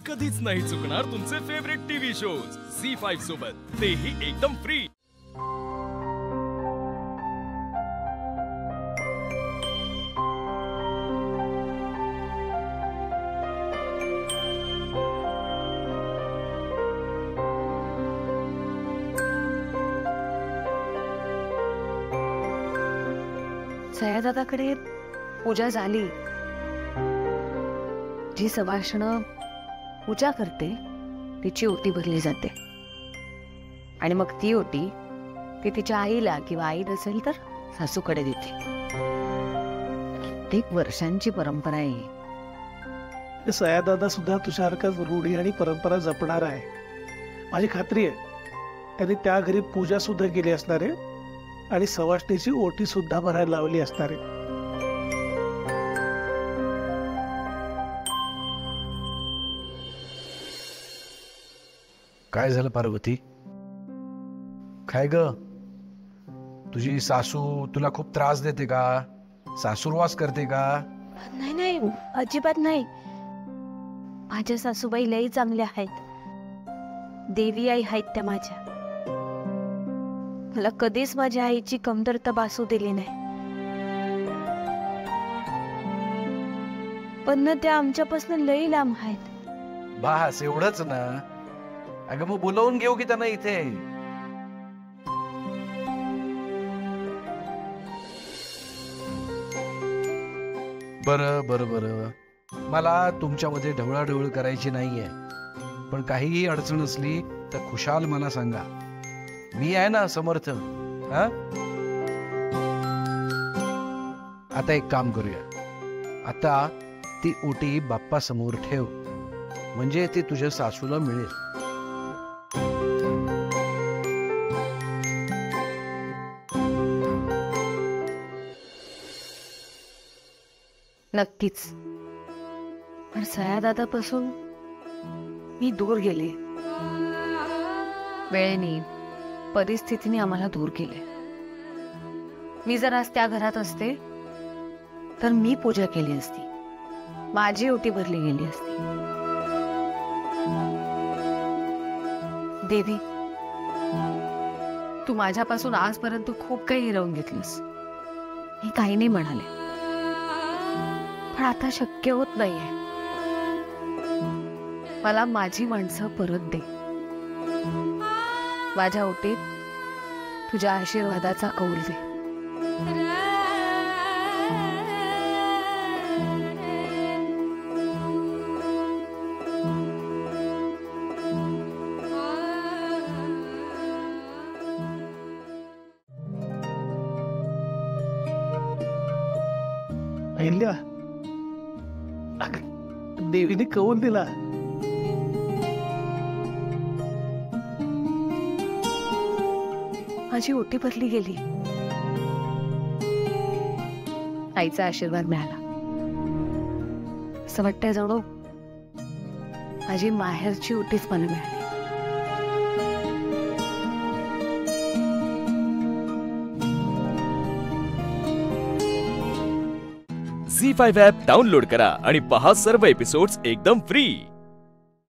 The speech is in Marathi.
कधीच नाही चुकणार तुमचे फेवरेट टीव्ही शोज झी5 सोबत, तेही एकदम फ्री। सयादादाकडे पूजा झाली। जी सवाष्ण पूजा करते तिची ओटी भरली जाते आणि मग ती ओटी ती तिच्या आईला किंवा आई नसेल तर सासूकडे देते। कित्येक वर्षांची परंपरा आहे। सयादादा सुद्धा तुझ्यासारखाच रूढी आणि परंपरा जपणार आहे, माझी खात्री आहे। त्यांनी त्या घरी पूजा सुद्धा केली असणार आहे आणि सवाष्णीची ओटी सुद्धा भरायला लावली असणार आहे। काय झालं पार्वती? काय ग, तुझी सासू तुला खूप त्रास देते का? सासूरवास करते का? नाही नाही, अजिबात नाही। माझ्या सासूबाई लई चांगल्या आहेत, देवी आई आहेत त्या माझ्या। मला कधीच माझ्या आईची कमतरता भासू दिली नाही, पण त्या आमच्यापासून लई लांब आहेत। बास एवढंच ना? अगं मग बोलवून घेऊ की त्यांना इथे? बरं बरं बरं, मला तुमच्यामध्ये ढवळाढवळ करायची नाहीये, पण काहीही अडचण असली तर खुशाल मला सांगा, मी आहे ना समर्थ। हा, आता एक काम करूया, आता ती ओटी बाप्पा समोर ठेव, म्हणजे ती तुझ्या सासूला मिळेल। नक्कीच, पण सयादादापासून मी दूर गेले। वेळेने परिस्थितीने आम्हाला दूर केले। मी जर आज त्या घरात असते तर मी पूजा केली असती, माझी ओटी भरली गेली असती। देवी, तू माझ्यापासून आजपर्यंत खूप काही हिरवून घेतलंस, मी काही नाही म्हणाले, पण आता शक्य होत नाहीये। मला माझी माणसं परत दे, माझ्या ओटीत तुझ्या आशीर्वादाचा कौल दे। अहिल्या, देवीने कौल दिला। माझी ओटी भरली गेली, आईचा आशीर्वाद मिळाला। असं वाटतंय जणू माझी माहेरची ओटीच मला मिळाली। झी5 ॲप डाउनलोड करा आणि पहा सर्व एपिसोड्स एकदम फ्री।